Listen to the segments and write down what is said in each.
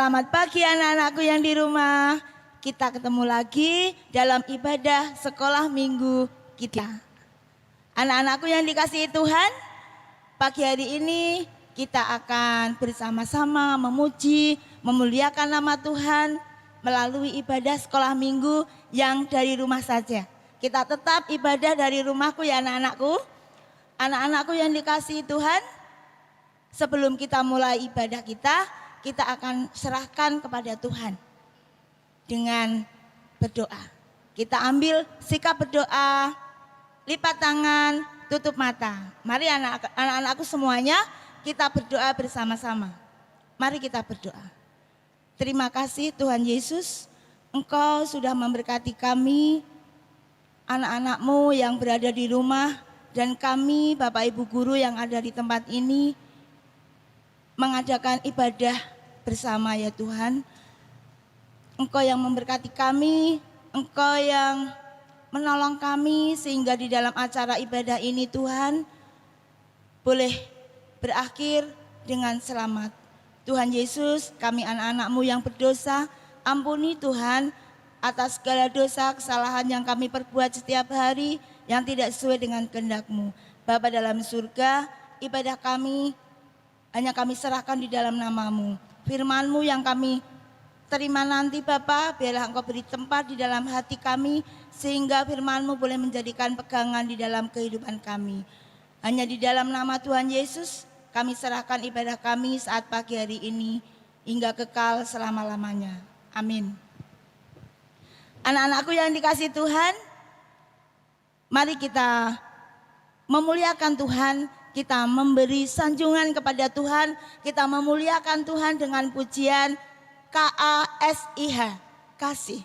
Selamat pagi anak-anakku yang di rumah. Kita ketemu lagi dalam ibadah sekolah minggu kita. Anak-anakku yang dikasihi Tuhan, pagi hari ini kita akan bersama-sama memuji, memuliakan nama Tuhan melalui ibadah sekolah minggu yang dari rumah saja. Kita tetap ibadah dari rumahku ya anak-anakku. Anak-anakku yang dikasihi Tuhan, sebelum kita mulai ibadah kita akan serahkan kepada Tuhan dengan berdoa. Kita ambil sikap berdoa, lipat tangan, tutup mata. Mari anak-anakku semuanya kita berdoa bersama-sama. Mari kita berdoa. Terima kasih Tuhan Yesus, Engkau sudah memberkati kami, anak-anakmu yang berada di rumah, dan kami Bapak Ibu Guru yang ada di tempat ini, mengadakan ibadah bersama ya Tuhan. Engkau yang memberkati kami, Engkau yang menolong kami sehingga di dalam acara ibadah ini Tuhan boleh berakhir dengan selamat. Tuhan Yesus, kami anak-anak-Mu yang berdosa, ampuni Tuhan atas segala dosa kesalahan yang kami perbuat setiap hari yang tidak sesuai dengan kehendak-Mu. Bapa dalam surga, ibadah kami hanya kami serahkan di dalam nama-Mu. Firman-Mu yang kami terima nanti Bapa, biarlah Engkau beri tempat di dalam hati kami, sehingga firman-Mu boleh menjadikan pegangan di dalam kehidupan kami. Hanya di dalam nama Tuhan Yesus, kami serahkan ibadah kami saat pagi hari ini, hingga kekal selama-lamanya. Amin. Anak-anakku yang dikasihi Tuhan, mari kita memuliakan Tuhan. Kita memberi sanjungan kepada Tuhan, kita memuliakan Tuhan dengan pujian KASIH, kasih.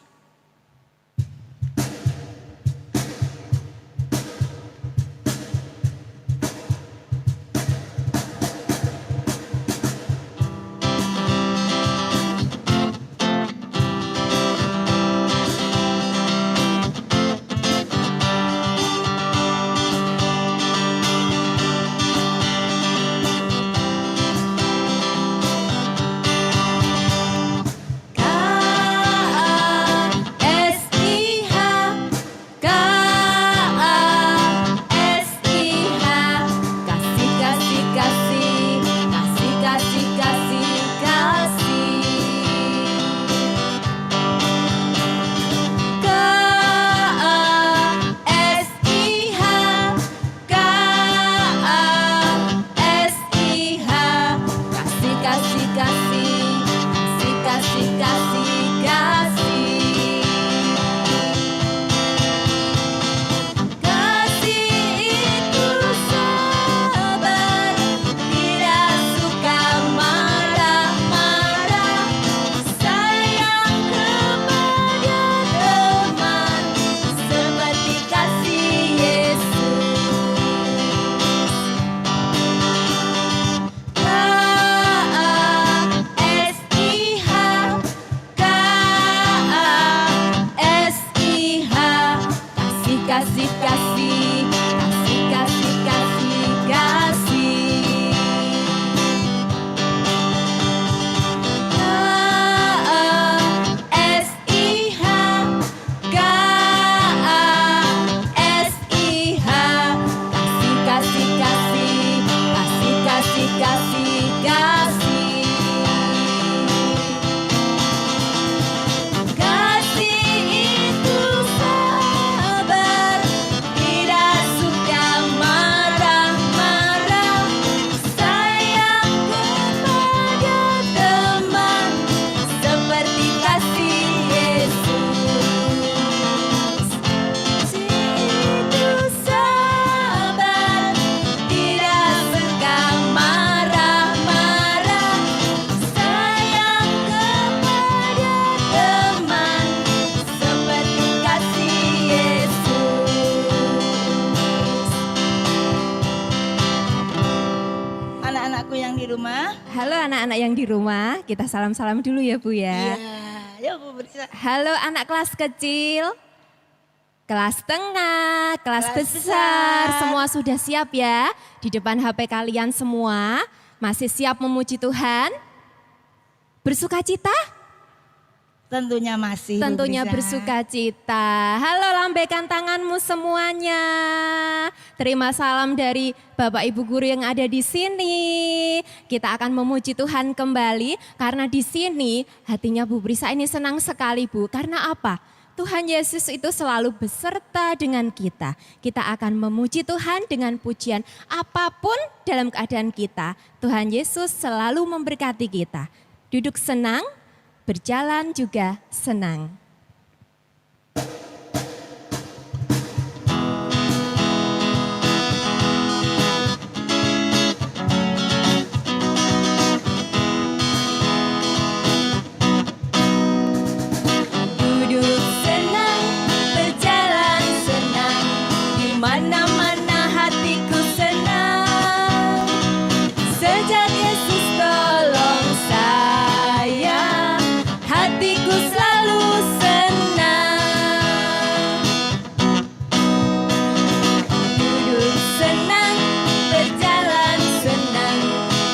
Anak-anak yang di rumah, kita salam-salam dulu ya Bu ya. Iya, yuk Bu Berisa. Halo anak kelas kecil, kelas tengah, kelas besar, semua sudah siap ya? Di depan HP kalian semua, masih siap memuji Tuhan? Bersukacita? Tentunya masih. Tentunya Bu Brisa. bersukacita. Halo, lambaikan tanganmu semuanya. Terima salam dari Bapak Ibu guru yang ada di sini. Kita akan memuji Tuhan kembali karena di sini hatinya Bu Brisa ini senang sekali, Bu. Karena apa? Tuhan Yesus itu selalu beserta dengan kita. Kita akan memuji Tuhan dengan pujian apapun dalam keadaan kita. Tuhan Yesus selalu memberkati kita. Duduk senang, berjalan juga senang. Duduk senang, berjalan senang, di mana-mana hatiku senang. Sejak Yesus tolong saya, hatiku selalu senang. Duduk senang, berjalan senang,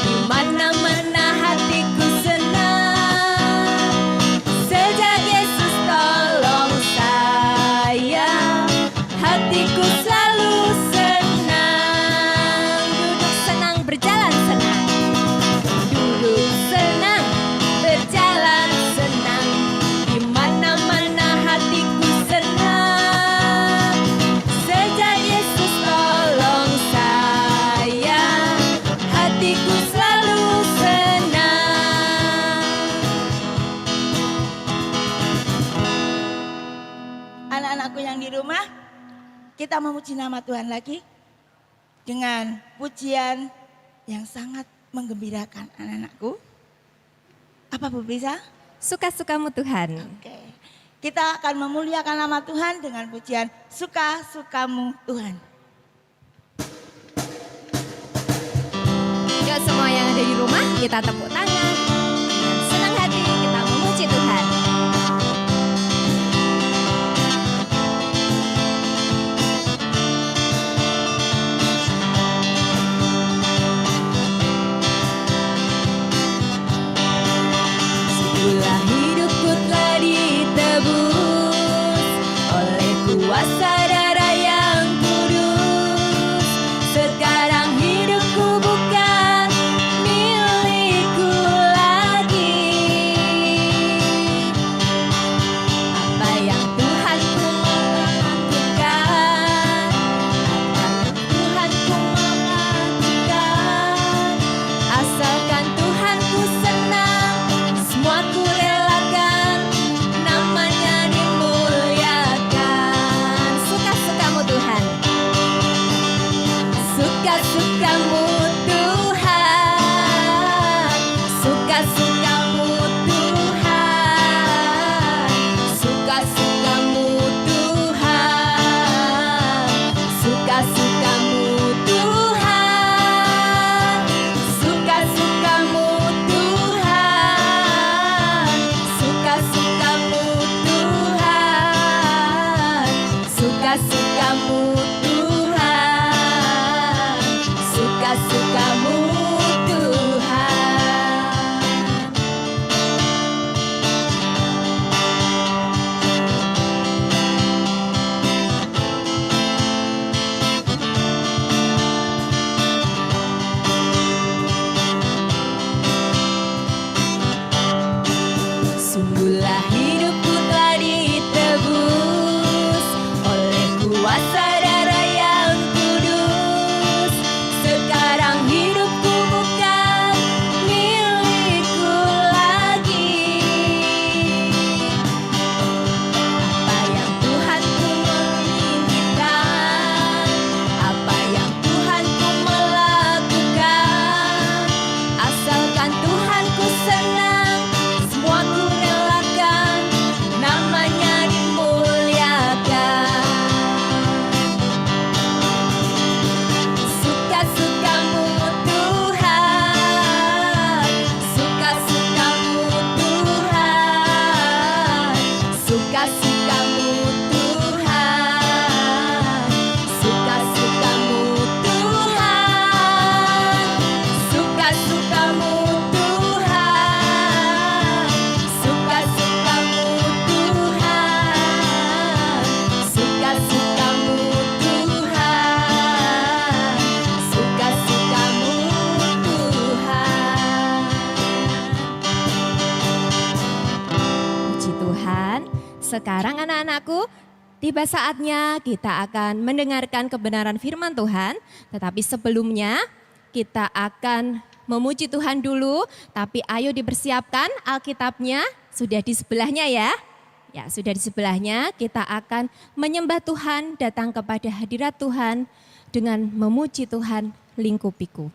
di mana-mana hatiku senang. Sejak Yesus tolong saya, hatiku selalu senang. Duduk senang, berjalan senang. Duduk senang, berjalan senang, di mana-mana hatiku senang. Sejak Yesus tolong saya, hatiku selalu senang. Anak-anakku yang di rumah, kita memuji nama Tuhan lagi dengan pujian yang sangat menggembirakan anak-anakku. Apa Bu Brisa? Suka-sukamu Tuhan. Oke. Kita akan memuliakan nama Tuhan dengan pujian suka-sukamu Tuhan. Yuk semua yang ada di rumah, kita tepuk tangan. Dengan senang hati kita memuji Tuhan. Setelah hidupku telah ditebus oleh kuasa darah yang kudus, sekarang hidupku bukan milikku lagi. Apa yang Tuhanku mau lakukan, apa yang Tuhanku mau lakukan, asalkan Tuhanku senang, semua ku relakan, namanya dimuliakan. Suka-sukamu Tuhan, suka-sukamu Tuhan, suka-sukamu Tuhan, suka-sukamu Tuhan, suka-sukamu Tuhan, suka-sukamu Tuhan, suka-sukamu Tuhan, suka-sukamu Tuhan, suka-sukamu Tuhan. Sungguhlah hidupku telah ditebus oleh kuasa darah yang kudus. Sekarang hidupku bukan milikku lagi. Apa yang Tuhanku menginginkan, apa yang Tuhanku melakukan, asalkan Tuhanku senang, semua ku relakan, namanya dimuliakan. Suka-sukamu Tuhan, suka-sukamu Tuhan, suka-sukamu Tuhan, suka-sukamu Tuhan, suka-sukamu Tuhan, Tuhan. Sekarang anak-anakku, tiba saatnya kita akan mendengarkan kebenaran firman Tuhan. Tetapi sebelumnya kita akan memuji Tuhan dulu. Tapi ayo dipersiapkan Alkitabnya, sudah di sebelahnya ya. Ya, sudah di sebelahnya. Kita akan menyembah Tuhan, datang kepada hadirat Tuhan dengan memuji Tuhan lingkupiku.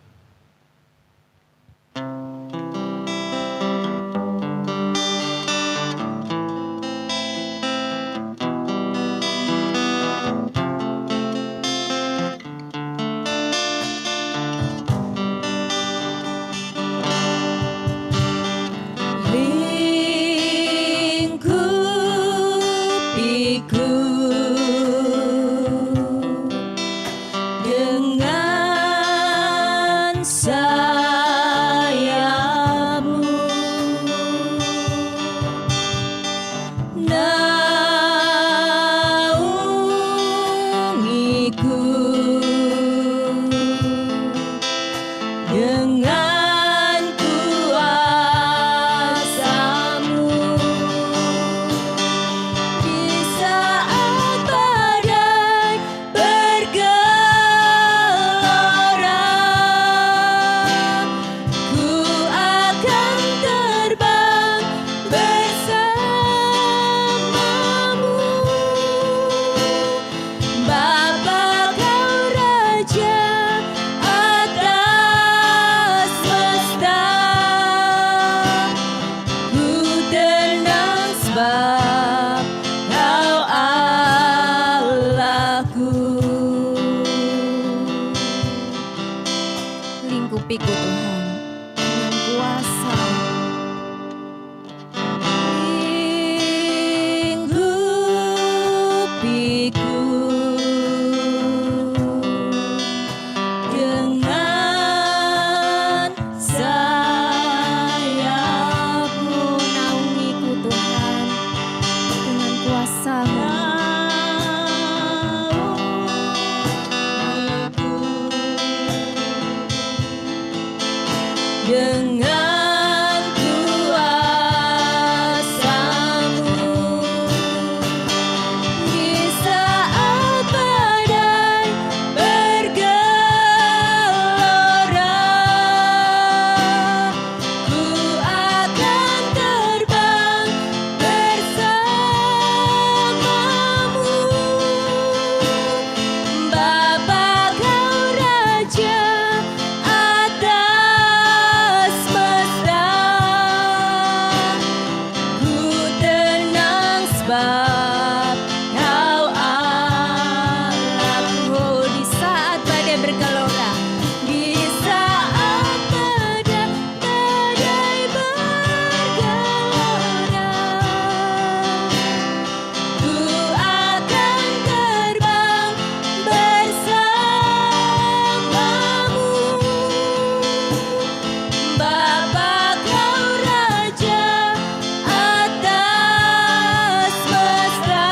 Lingkupiku Tuhan dengan kuasa. Lingkupiku dengan sayapmu, naungiku Tuhan dengan kuasa-Mu. Dengan kuasa-Mu, di saat badai bergelora, ku akan terbang bersama-Mu. Bapa, Kau Raja atas semesta, ku tenang sebab Kau Allahku. Di saat badai bergelora, di saat badai bergelora, ku akan terbang bersama-Mu. Bapa, Kau Raja atas semesta,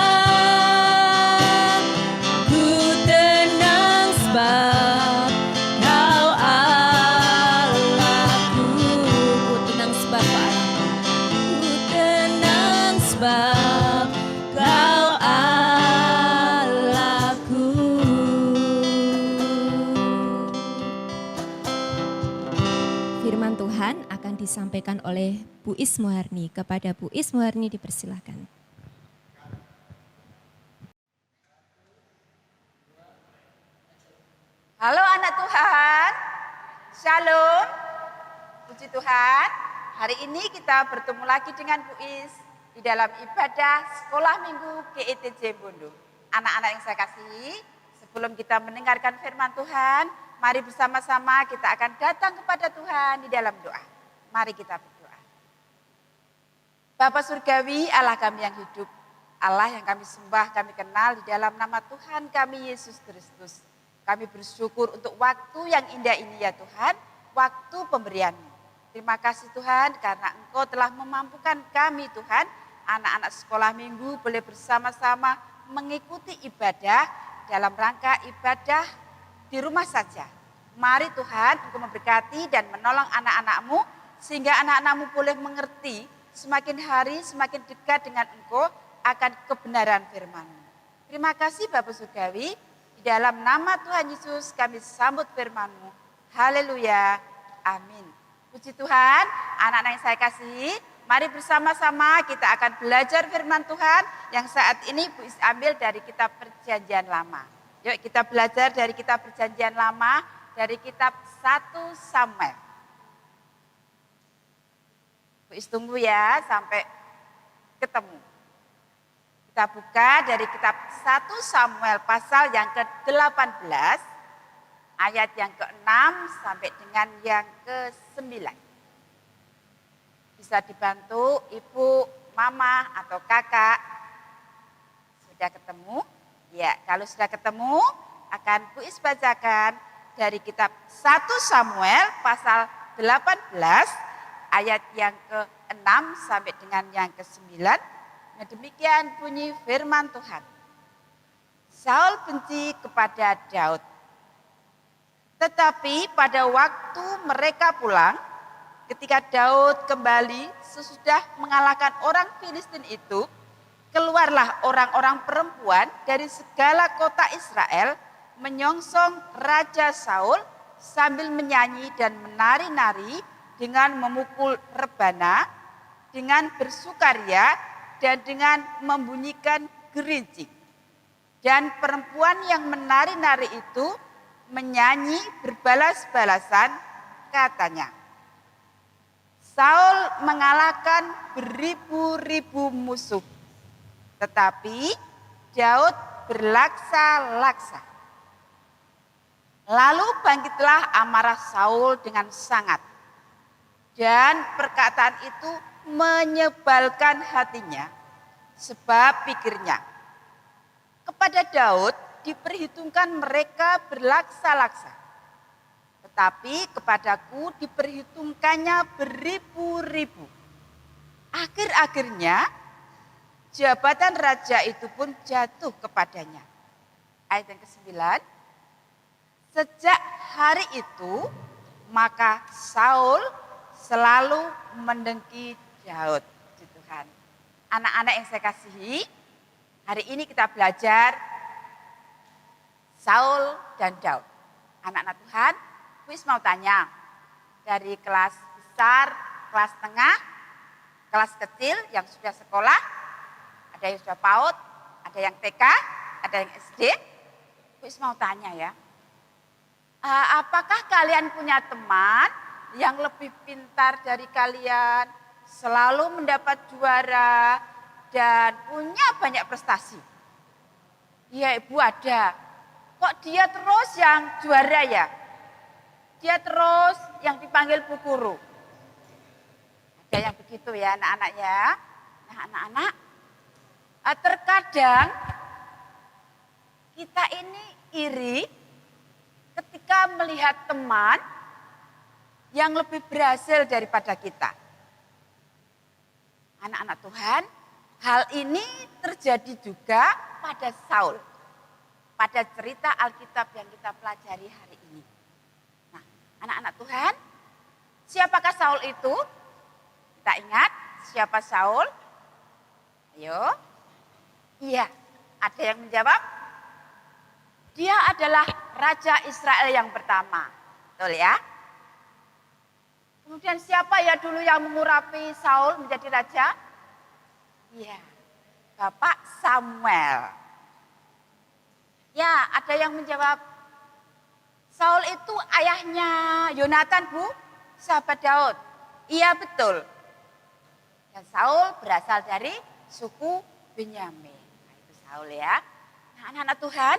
ku tenang sebab Kau Allahku. Ku tenang sebab Allahku. Ku tenang sebab Kau Allahku. Firman Tuhan akan disampaikan oleh Bu Ismuharni. Kepada Bu Ismuharni dipersilakan. Halo anak Tuhan, Shalom, puji Tuhan. Hari ini kita bertemu lagi dengan Bu Is di dalam ibadah Sekolah Minggu GETJ Bondo. Anak-anak yang saya kasihi, sebelum kita mendengarkan firman Tuhan, mari bersama-sama kita akan datang kepada Tuhan di dalam doa. Mari kita berdoa. Bapa Surgawi, Allah kami yang hidup, Allah yang kami sembah, kami kenal di dalam nama Tuhan kami Yesus Kristus. Kami bersyukur untuk waktu yang indah ini ya Tuhan, waktu pemberian-Mu. Terima kasih Tuhan karena Engkau telah memampukan kami Tuhan, anak-anak sekolah minggu boleh bersama-sama mengikuti ibadah dalam rangka ibadah di rumah saja. Mari Tuhan Engkau memberkati dan menolong anak-anak-Mu sehingga anak-anak-Mu boleh mengerti semakin hari semakin dekat dengan Engkau akan kebenaran firman-Mu. Terima kasih Bapak Surgawi, di dalam nama Tuhan Yesus kami sambut firman-Mu. Haleluya, amin. Puji Tuhan, anak-anak yang saya kasihi, mari bersama-sama kita akan belajar firman Tuhan yang saat ini Bu Is ambil dari kitab Perjanjian Lama. Yuk kita belajar dari kitab Perjanjian Lama, dari kitab 1 Samuel. Bu Is tunggu ya sampai ketemu. Kita buka dari kitab 1 Samuel pasal yang ke-18, ayat yang ke-6 sampai dengan yang ke-9. Bisa dibantu ibu, mama, atau kakak. Sudah ketemu? Ya, kalau sudah ketemu akan Bu Is bacakan dari kitab 1 Samuel pasal 18 ayat yang ke-6 sampai dengan yang ke-9. Nah, demikian bunyi firman Tuhan. Saul benci kepada Daud. Tetapi pada waktu mereka pulang, ketika Daud kembali sesudah mengalahkan orang Filistin itu, keluarlah orang-orang perempuan dari segala kota Israel menyongsong Raja Saul sambil menyanyi dan menari-nari dengan memukul rebana, dengan bersukaria, dan dengan membunyikan gerincing. Dan perempuan yang menari-nari itu menyanyi berbalas-balasan, katanya, Saul mengalahkan beribu-ribu musuh, tetapi Daud berlaksa-laksa. Lalu bangkitlah amarah Saul dengan sangat, dan perkataan itu menyebalkan hatinya, sebab pikirnya, kepada Daud diperhitungkan mereka berlaksa-laksa, tetapi kepadaku diperhitungkannya beribu-ribu. Akhir-akhirnya jabatan raja itu pun jatuh kepadanya. Ayat yang ke-9, sejak hari itu maka Saul selalu mendengki Daud. Puji Tuhan. Anak-anak yang saya kasihi, hari ini kita belajar Saul dan Daud. Anak-anak Tuhan, Bu Is mau tanya, dari kelas besar, kelas tengah, kelas kecil yang sudah sekolah, ada yang sudah PAUD, ada yang TK, ada yang SD. Bu Is mau tanya ya, apakah kalian punya teman yang lebih pintar dari kalian, selalu mendapat juara, dan punya banyak prestasi? Iya Ibu ada. Kok dia terus yang juara ya? Dia terus yang dipanggil Bu Guru. Ada yang begitu ya anak-anak ya. Nah anak-anak, terkadang kita ini iri ketika melihat teman yang lebih berhasil daripada kita. Anak-anak Tuhan, hal ini terjadi juga pada Saul. Pada cerita Alkitab yang kita pelajari hari ini. Nah, anak-anak Tuhan, siapakah Saul itu? Kita ingat siapa Saul? Ayo. Iya, ada yang menjawab? Dia adalah Raja Israel yang pertama. Betul ya? Kemudian siapa ya dulu yang mengurapi Saul menjadi raja? Iya, Bapak Samuel. Ya, ada yang menjawab, Saul itu ayahnya Yonatan, Bu, sahabat Daud. Iya, betul. Dan Saul berasal dari suku Benyamin. Nah, itu Saul ya. Nah, anak-anak Tuhan,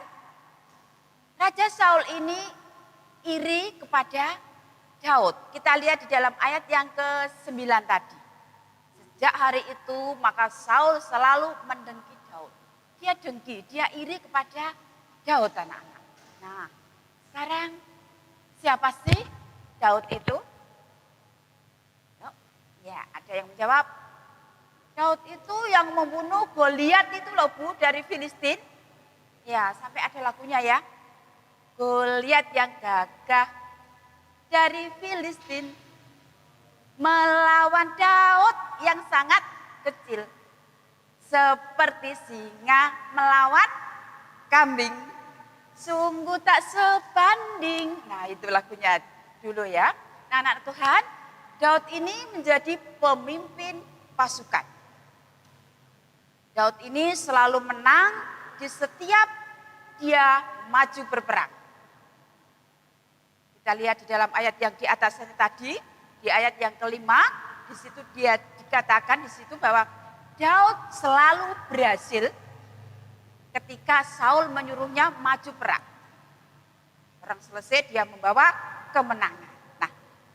Raja Saul ini iri kepada Daud. Kita lihat di dalam ayat yang ke-9 tadi. Sejak hari itu maka Saul selalu mendengki Daud. Dia dengki, dia iri kepada Daud anak-anak. Nah, sekarang siapa sih Daud itu? Ya, ada yang menjawab. Daud itu yang membunuh Goliat itu loh Bu, dari Filistin. Ya, sampai ada lagunya ya. Goliat yang gagah dari Filistin melawan Daud yang sangat kecil. Seperti singa melawan kambing, sungguh tak sebanding. Nah, itu lagunya dulu ya. Nah, anak Tuhan, Daud ini menjadi pemimpin pasukan. Daud ini selalu menang di setiap dia maju berperang. Kita lihat di dalam ayat yang di atasnya tadi, di ayat yang kelima, di situ dia dikatakan di situ bahwa Daud selalu berhasil ketika Saul menyuruhnya maju perang. Perang selesai dia membawa kemenangan. Nah,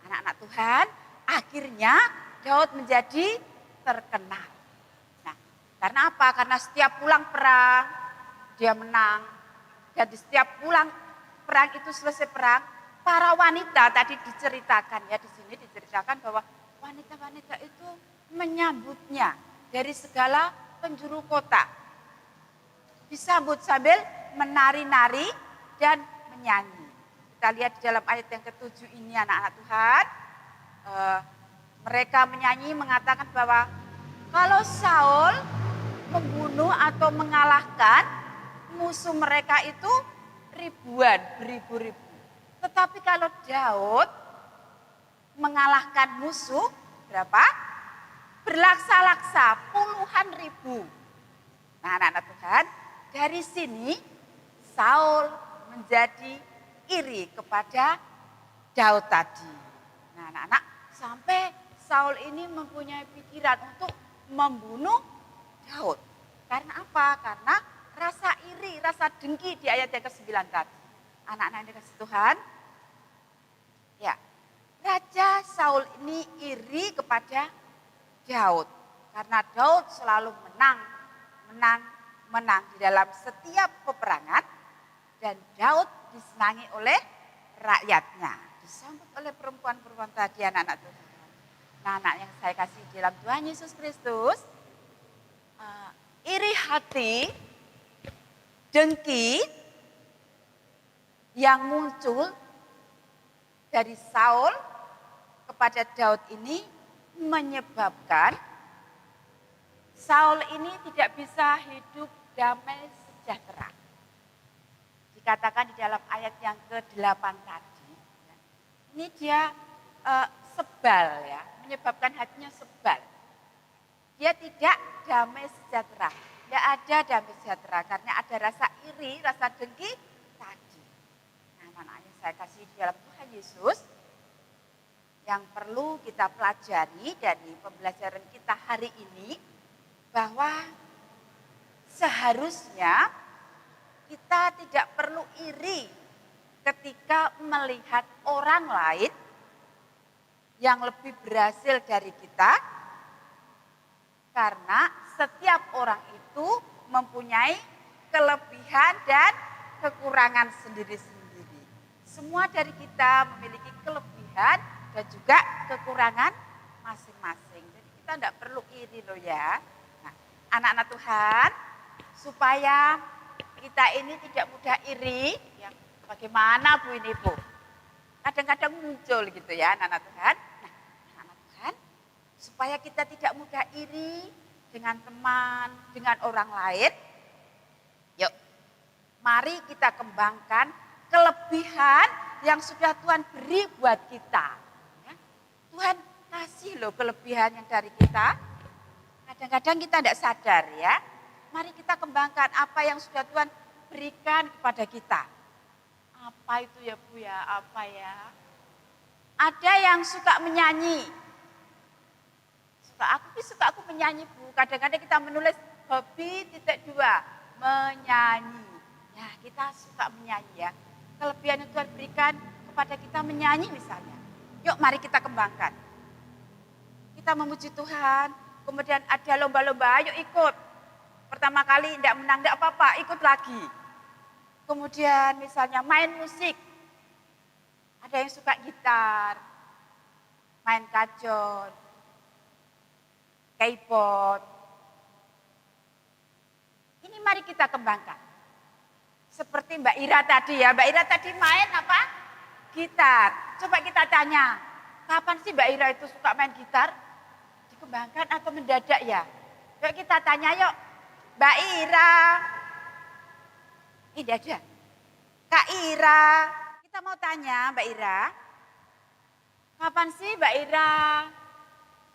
anak-anak Tuhan, akhirnya Daud menjadi terkenal. Nah, karena apa? Karena setiap pulang perang dia menang. Dan di setiap pulang perang itu selesai perang, para wanita tadi diceritakan ya, di sini diceritakan bahwa wanita-wanita itu menyambutnya dari segala penjuru kota. Disambut sambil menari-nari dan menyanyi. Kita lihat di dalam ayat yang ke-7 ini anak-anak Tuhan. Mereka menyanyi mengatakan bahwa kalau Saul membunuh atau mengalahkan musuh mereka itu ribuan, beribu-ribu. Tetapi kalau Daud mengalahkan musuh berapa? Berlaksa-laksa, puluhan ribu. Nah, anak-anak Tuhan, dari sini Saul menjadi iri kepada Daud tadi. Nah, anak-anak, sampai Saul ini mempunyai pikiran untuk membunuh Daud. Karena apa? Karena rasa iri, rasa dengki di ayat yang ke-9 tadi. Anak-anak yang dikasih Tuhan, ya, Raja Saul ini iri kepada Daud. Karena Daud selalu menang di dalam setiap peperangan. Dan Daud disenangi oleh rakyatnya. Disambut oleh perempuan-perempuan tadi anak-anak Tuhan. Nah, anak yang saya kasih di dalam Tuhan Yesus Kristus. Iri hati, dengki yang muncul dari Saul kepada Daud ini menyebabkan Saul ini tidak bisa hidup damai sejahtera. Dikatakan di dalam ayat yang ke-8 tadi, ini dia sebal ya, menyebabkan hatinya sebal. Dia tidak damai sejahtera, tidak ada damai sejahtera karena ada rasa iri, rasa dengki tadi. Nah, anak-anak yang saya kasih di dalam Tuhan Yesus, yang perlu kita pelajari dari pembelajaran kita hari ini, bahwa seharusnya kita tidak perlu iri ketika melihat orang lain yang lebih berhasil dari kita, karena setiap orang itu mempunyai kelebihan dan kekurangan sendiri-sendiri. Semua dari kita memiliki kelebihan dan juga kekurangan masing-masing. Jadi kita tidak perlu iri loh ya. Nah, anak-anak Tuhan, supaya kita ini tidak mudah iri, ya, bagaimana Bu ini Bu? Kadang-kadang muncul gitu ya anak-anak Tuhan. Nah, anak-anak Tuhan, supaya kita tidak mudah iri dengan teman, dengan orang lain, yuk mari kita kembangkan kelebihan yang sudah Tuhan beri buat kita. Tuhan kasih loh kelebihan yang dari kita. Kadang-kadang kita tidak sadar ya. Mari kita kembangkan apa yang sudah Tuhan berikan kepada kita. Apa itu ya Bu ya? Apa ya? Ada yang suka menyanyi. Suka aku menyanyi Bu. Kadang-kadang kita menulis hobi .2 menyanyi. Ya, kita suka menyanyi ya. Kelebihan yang Tuhan berikan kepada kita menyanyi misalnya. Yuk mari kita kembangkan. Kita memuji Tuhan, kemudian ada lomba-lomba, ayo ikut. Pertama kali tidak menang, tidak apa-apa, ikut lagi. Kemudian misalnya main musik. Ada yang suka gitar, main kacon, keyboard. Ini mari kita kembangkan. Seperti Mbak Ira tadi ya, Mbak Ira tadi main apa? Gitar. Coba kita tanya, kapan sih Mbak Ira itu suka main gitar? Dikembangkan atau mendadak ya? Yuk kita tanya yuk. Mbak Ira. Ini ada. Kak Ira. Kita mau tanya Mbak Ira. Kapan sih Mbak Ira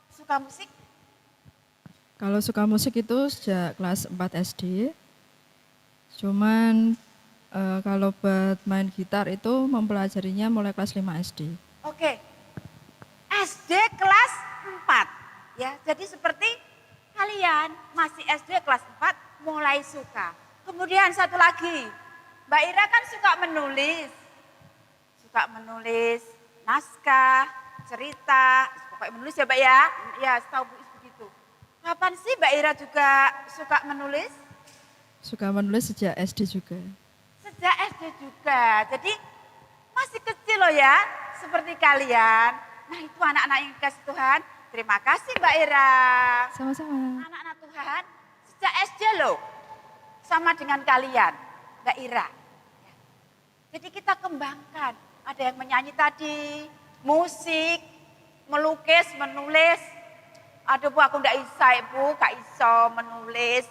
suka musik? Kalau suka musik itu sejak kelas 4 SD. Cuman kalau buat main gitar itu mempelajarinya mulai kelas 5 SD. Oke. SD kelas 4. Ya, jadi seperti kalian masih SD kelas 4 mulai suka. Kemudian satu lagi, Mbak Ira kan suka menulis. Suka menulis naskah, cerita, pokoknya menulis ya Mbak ya. Ya, setahu Bu begitu. Kapan sih Mbak Ira juga suka menulis? Suka menulis sejak SD juga. Sejak SD juga. Jadi masih kecil loh ya, seperti kalian. Nah itu anak-anak yang dikasih Tuhan. Terima kasih Mbak Ira. Sama-sama. Anak-anak Tuhan sejak SD loh. Sama dengan kalian, Mbak Ira. Jadi kita kembangkan. Ada yang menyanyi tadi, musik, melukis, menulis. Aduh Bu, aku enggak bisa Bu, Kak Iso menulis,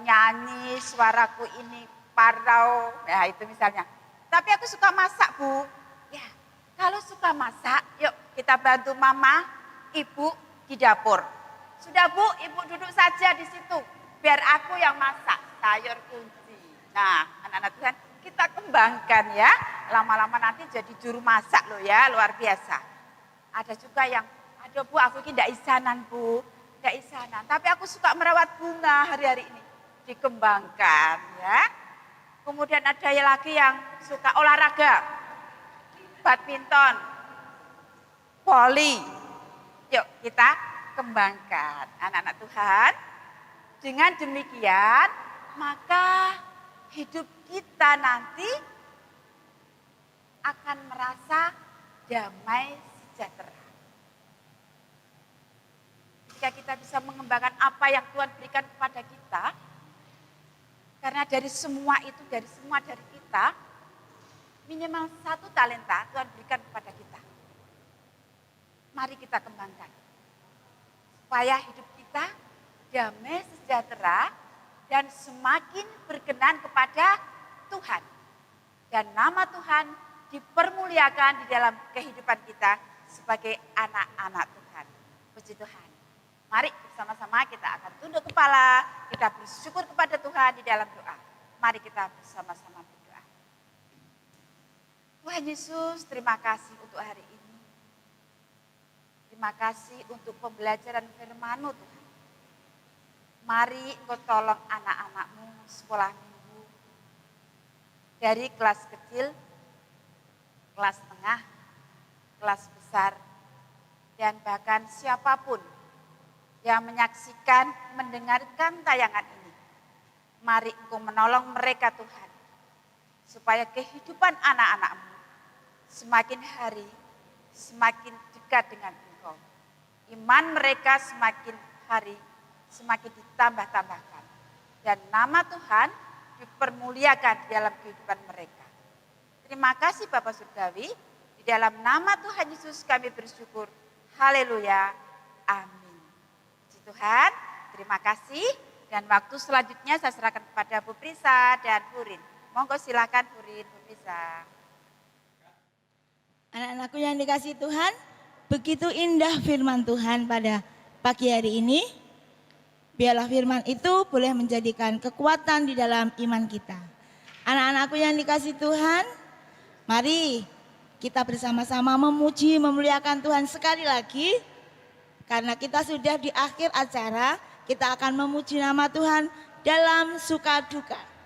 nyanyi, suaraku ini parau. Nah itu misalnya. Tapi aku suka masak Bu. Ya, kalau suka masak, yuk kita bantu Mama, Ibu di dapur. Sudah Bu, Ibu duduk saja di situ. Biar aku yang masak sayur kunci. Nah, anak-anak Tuhan, kita kembangkan ya. Lama-lama nanti jadi juru masak loh ya, luar biasa. Ada juga yang, aduh Bu, aku ini enggak isanan Bu, enggak isanan. Tapi aku suka merawat bunga hari-hari ini. Dikembangkan ya. Kemudian ada lagi yang suka olahraga, badminton, voli. Yuk kita kembangkan anak-anak Tuhan. Dengan demikian maka hidup kita nanti akan merasa damai sejahtera. Jika kita bisa mengembangkan apa yang Tuhan berikan kepada kita, karena dari semua itu, dari kita, minimal satu talenta Tuhan berikan kepada kita. Mari kita kembangkan. Supaya hidup kita damai sejahtera dan semakin berkenan kepada Tuhan. Dan nama Tuhan dipermuliakan di dalam kehidupan kita sebagai anak-anak Tuhan. Puji Tuhan. Mari bersama-sama kita akan tunduk kepala, kita bersyukur kepada Tuhan di dalam doa. Mari kita bersama-sama berdoa. Tuhan Yesus, terima kasih untuk hari ini. Terima kasih untuk pembelajaran firman-Mu Tuhan. Mari Engkau tolong anak-anak-Mu sekolah minggu. Dari kelas kecil, kelas tengah, kelas besar, dan bahkan siapapun yang menyaksikan, mendengarkan tayangan ini. Mari Engkau menolong mereka Tuhan. Supaya kehidupan anak-anak-Mu semakin hari, semakin dekat dengan Engkau. Iman mereka semakin hari, semakin ditambah-tambahkan. Dan nama Tuhan dipermuliakan di dalam kehidupan mereka. Terima kasih Bapak Surgawi. Di dalam nama Tuhan Yesus kami bersyukur. Haleluya. Amin. Tuhan, terima kasih. Dan waktu selanjutnya saya serahkan kepada Bu Prisa dan Bu Rin. Monggo silakan Bu Rin, Bu Prisa. Anak-anakku yang dikasih Tuhan, begitu indah firman Tuhan pada pagi hari ini. Biarlah firman itu boleh menjadikan kekuatan di dalam iman kita. Anak-anakku yang dikasih Tuhan, mari kita bersama-sama memuji, memuliakan Tuhan sekali lagi. Karena kita sudah di akhir acara, kita akan memuji nama Tuhan dalam suka duka.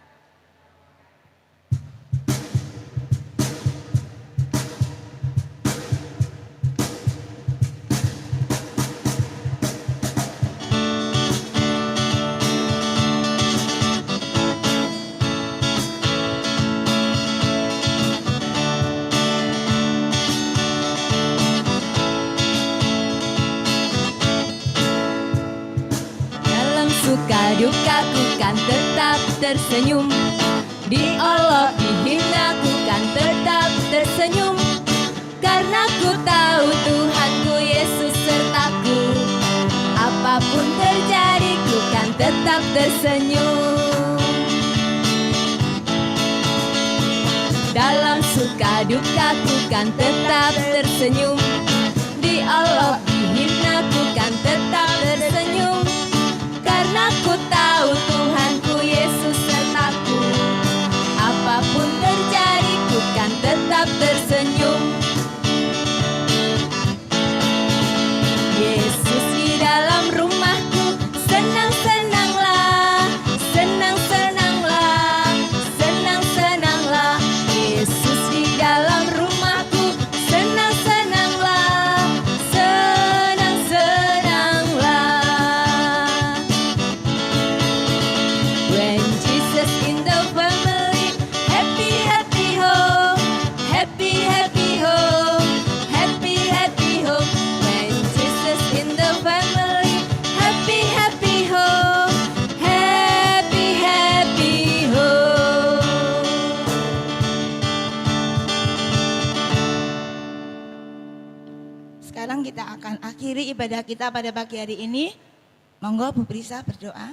Suka dukaku kan tetap tersenyum, diolok dihina ku kan tetap tersenyum. karena ku tahu Tuhanku Yesus sertaku. Apapun terjadi ku kan tetap tersenyum. Dalam suka duka ku kan tetap tersenyum. Di Allah dihina ku kan tetap tersenyum. Karena ku tahu Tuhanku Yesus sertaku. Apapun terjadi ku kan tetap tersenyum. Yesus di dalam rumahku, senang-senanglah, senang-senanglah, senang-senanglah. Yesus di dalam rumahku, senang-senanglah, senang-senanglah. When Jesus in the family, happy, happy home, happy, happy home, happy, happy home. When Jesus in the family, happy, happy home, happy, happy home. Sekarang kita akan akhiri ibadah kita pada pagi hari ini. Monggo Bu Prisa berdoa.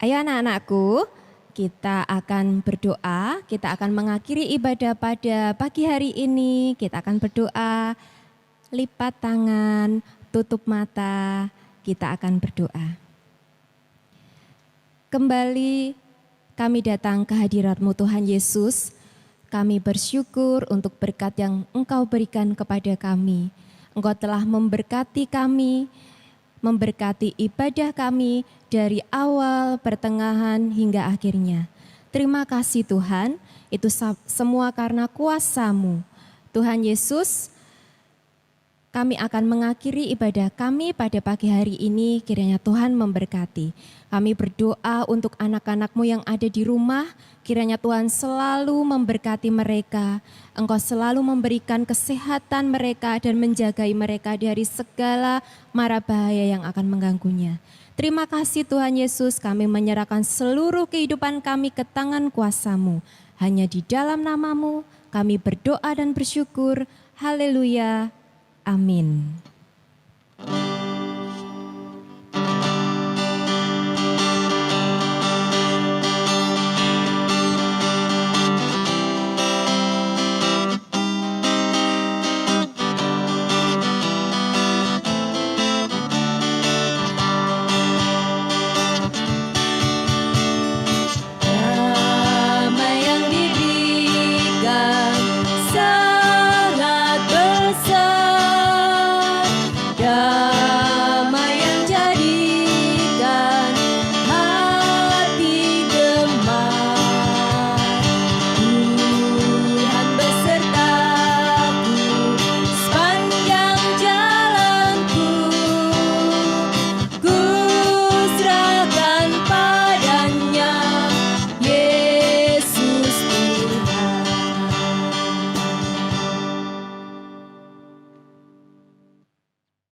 Ayo anak-anakku, kita akan berdoa, kita akan mengakhiri ibadah pada pagi hari ini. Kita akan berdoa, lipat tangan, tutup mata, kita akan berdoa. Kembali kami datang ke hadirat-Mu Tuhan Yesus, kami bersyukur untuk berkat yang Engkau berikan kepada kami. Engkau telah memberkati kami, memberkati ibadah kami dari awal, pertengahan, hingga akhirnya. Terima kasih Tuhan, itu semua karena kuasa-Mu. Tuhan Yesus, kami akan mengakhiri ibadah kami pada pagi hari ini, kiranya Tuhan memberkati. Kami berdoa untuk anak-anak-Mu yang ada di rumah, kiranya Tuhan selalu memberkati mereka. Engkau selalu memberikan kesehatan mereka dan menjagai mereka dari segala mara bahaya yang akan mengganggunya. Terima kasih Tuhan Yesus, kami menyerahkan seluruh kehidupan kami ke tangan kuasa-Mu. Hanya di dalam nama-Mu kami berdoa dan bersyukur. Haleluya. Amin.